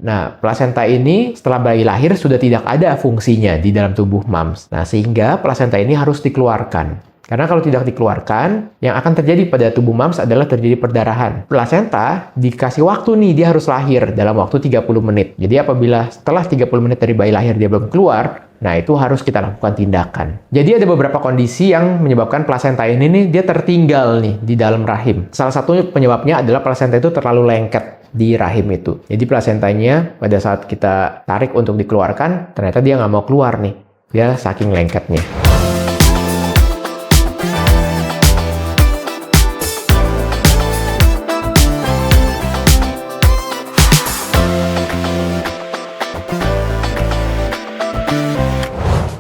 Nah, plasenta ini setelah bayi lahir sudah tidak ada fungsinya di dalam tubuh mams. Nah, sehingga plasenta ini harus dikeluarkan. Karena kalau tidak dikeluarkan, yang akan terjadi pada tubuh mams adalah terjadi perdarahan. Plasenta dikasih waktu nih, dia harus lahir dalam waktu 30 menit. Jadi apabila setelah 30 menit dari bayi lahir dia belum keluar, nah itu harus kita lakukan tindakan. Jadi ada beberapa kondisi yang menyebabkan plasenta ini nih, dia tertinggal nih di dalam rahim. Salah satu penyebabnya adalah plasenta itu terlalu lengket di rahim itu. Jadi plasentanya pada saat kita tarik untuk dikeluarkan, ternyata dia nggak mau keluar nih. Dia saking lengketnya.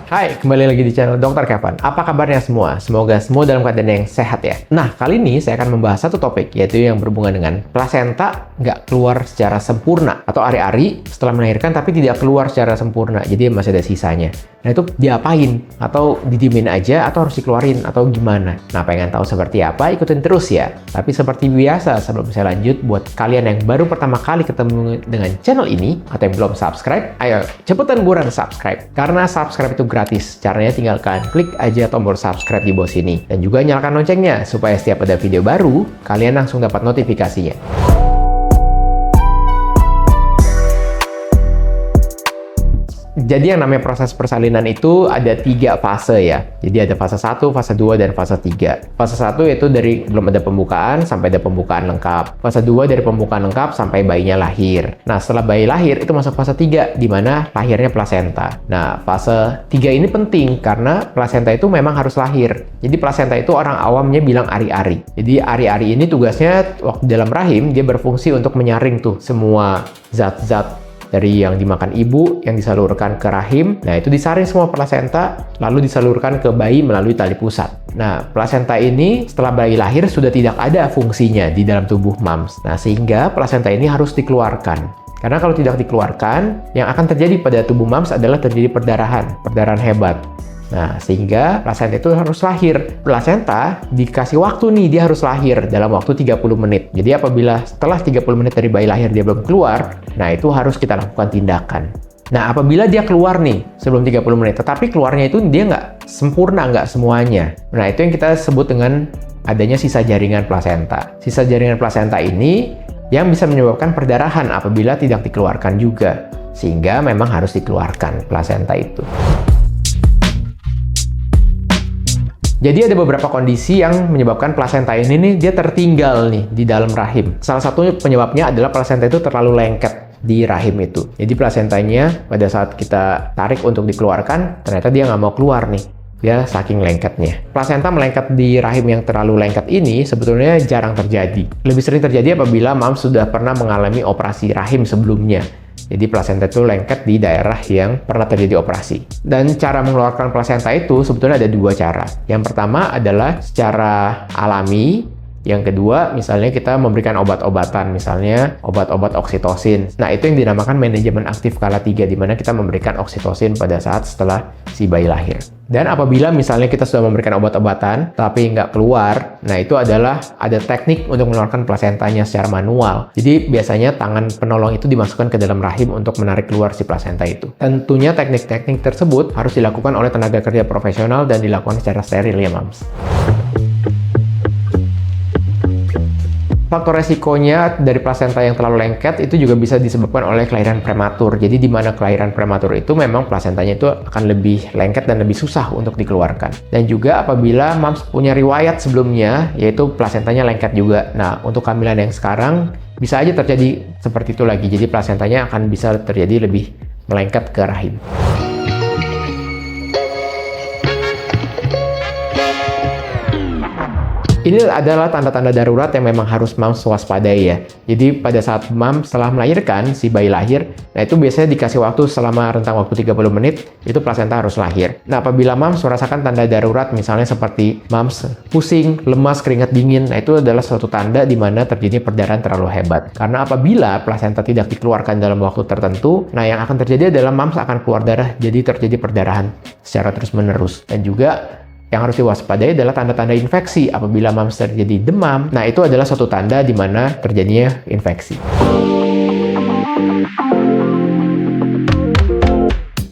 Hai, kembali lagi di channel Dr. Kevin. Apa kabarnya semua? Semoga semua dalam keadaan yang sehat ya. Nah, kali ini saya akan membahas satu topik, yaitu yang berhubungan dengan plasenta nggak keluar secara sempurna. Atau ari-ari setelah melahirkan tapi tidak keluar secara sempurna. Jadi masih ada sisanya. Nah, itu diapain? Atau didiemin aja? Atau harus dikeluarin? Atau gimana? Nah, pengen tahu seperti apa? Ikutin terus ya. Tapi seperti biasa, sebelum saya lanjut, buat kalian yang baru pertama kali ketemu dengan channel ini, atau yang belum subscribe, ayo cepetan buruan subscribe. Karena subscribe itu gratis. Caranya tinggal kalian klik aja tombol subscribe di bawah sini. Dan juga nyalakan loncengnya, supaya setiap ada video baru, kalian langsung dapat notifikasinya. Jadi yang namanya proses persalinan itu ada 3 fase ya. Jadi ada fase 1, fase 2, dan fase 3. Fase 1 itu dari belum ada pembukaan sampai ada pembukaan lengkap. Fase 2 dari pembukaan lengkap sampai bayinya lahir. Nah, setelah bayi lahir itu masuk fase 3, di mana lahirnya plasenta. Nah, fase 3 ini penting karena plasenta itu memang harus lahir. Jadi plasenta itu orang awamnya bilang ari-ari. Jadi ari-ari ini tugasnya waktu dalam rahim, dia berfungsi untuk menyaring tuh semua zat-zat dari yang dimakan ibu, yang disalurkan ke rahim. Nah, itu disaring semua plasenta, lalu disalurkan ke bayi melalui tali pusat. Nah, plasenta ini setelah bayi lahir sudah tidak ada fungsinya di dalam tubuh mams. Nah, sehingga plasenta ini harus dikeluarkan. Karena kalau tidak dikeluarkan, yang akan terjadi pada tubuh mams adalah terjadi perdarahan hebat. Nah, sehingga plasenta itu harus lahir. Plasenta dikasih waktu nih, dia harus lahir dalam waktu 30 menit. Jadi apabila setelah 30 menit dari bayi lahir dia belum keluar, nah itu harus kita lakukan tindakan. Nah, apabila dia keluar nih sebelum 30 menit, tetapi keluarnya itu dia nggak sempurna, nggak semuanya. Nah, itu yang kita sebut dengan adanya sisa jaringan plasenta. Sisa jaringan plasenta ini yang bisa menyebabkan perdarahan apabila tidak dikeluarkan juga. Sehingga memang harus dikeluarkan plasenta itu. Jadi ada beberapa kondisi yang menyebabkan plasenta ini nih, dia tertinggal nih di dalam rahim. Salah satu penyebabnya adalah plasenta itu terlalu lengket di rahim itu. Jadi plasentanya pada saat kita tarik untuk dikeluarkan, ternyata dia nggak mau keluar nih. Dia saking lengketnya. Plasenta melengket di rahim yang terlalu lengket ini sebetulnya jarang terjadi. Lebih sering terjadi apabila mams sudah pernah mengalami operasi rahim sebelumnya. Jadi plasenta itu lengket di daerah yang pernah terjadi operasi. Dan cara mengeluarkan plasenta itu sebetulnya ada 2 cara. Yang pertama adalah secara alami. Yang kedua, misalnya kita memberikan obat-obatan, misalnya obat-obat oksitosin. Nah, itu yang dinamakan manajemen aktif skala 3, di mana kita memberikan oksitosin pada saat setelah si bayi lahir. Dan apabila misalnya kita sudah memberikan obat-obatan, tapi nggak keluar, nah itu adalah ada teknik untuk mengeluarkan plasentanya secara manual. Jadi biasanya tangan penolong itu dimasukkan ke dalam rahim untuk menarik keluar si plasenta itu. Tentunya teknik-teknik tersebut harus dilakukan oleh tenaga kerja profesional dan dilakukan secara steril ya, mams. Faktor resikonya dari plasenta yang terlalu lengket itu juga bisa disebabkan oleh kelahiran prematur. Jadi di mana kelahiran prematur itu memang plasentanya itu akan lebih lengket dan lebih susah untuk dikeluarkan. Dan juga apabila mams punya riwayat sebelumnya, yaitu plasentanya lengket juga. Nah, untuk kehamilan yang sekarang bisa aja terjadi seperti itu lagi. Jadi plasentanya akan bisa terjadi lebih melengket ke rahim. Ini adalah tanda-tanda darurat yang memang harus mams waspadai ya. Jadi pada saat mams setelah melahirkan, si bayi lahir, nah itu biasanya dikasih waktu selama rentang waktu 30 menit, itu plasenta harus lahir. Nah, apabila mams merasakan tanda darurat, misalnya seperti mams pusing, lemas, keringat dingin, nah itu adalah suatu tanda di mana terjadi perdarahan terlalu hebat. Karena apabila plasenta tidak dikeluarkan dalam waktu tertentu, nah yang akan terjadi adalah mams akan keluar darah, jadi terjadi perdarahan secara terus-menerus. Dan juga yang harus diwaspadai adalah tanda-tanda infeksi. Apabila mams terjadi demam, nah itu adalah suatu tanda di mana terjadinya infeksi.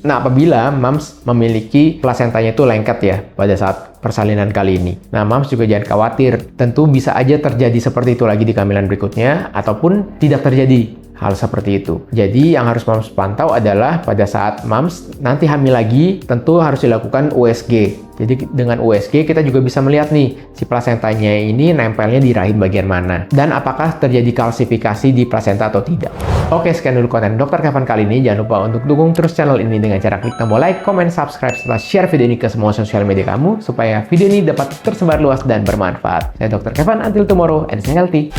Nah, apabila MAMS memiliki plasentanya itu lengket ya pada saat persalinan kali ini. Nah, MAMS juga jangan khawatir. Tentu bisa aja terjadi seperti itu lagi di kehamilan berikutnya, ataupun tidak terjadi hal seperti itu. Jadi yang harus MAMS pantau adalah pada saat MAMS nanti hamil lagi, tentu harus dilakukan USG. Jadi dengan USG kita juga bisa melihat nih si plasentanya ini nempelnya di rahim bagian mana dan apakah terjadi kalsifikasi di plasenta atau tidak. Oke, sekian dulu konten Dr. Kevin kali ini. Jangan lupa untuk dukung terus channel ini dengan cara klik tombol like, comment, subscribe, serta share video ini ke semua sosial media kamu supaya video ini dapat tersebar luas dan bermanfaat. Saya Dr. Kevin, until tomorrow and stay healthy.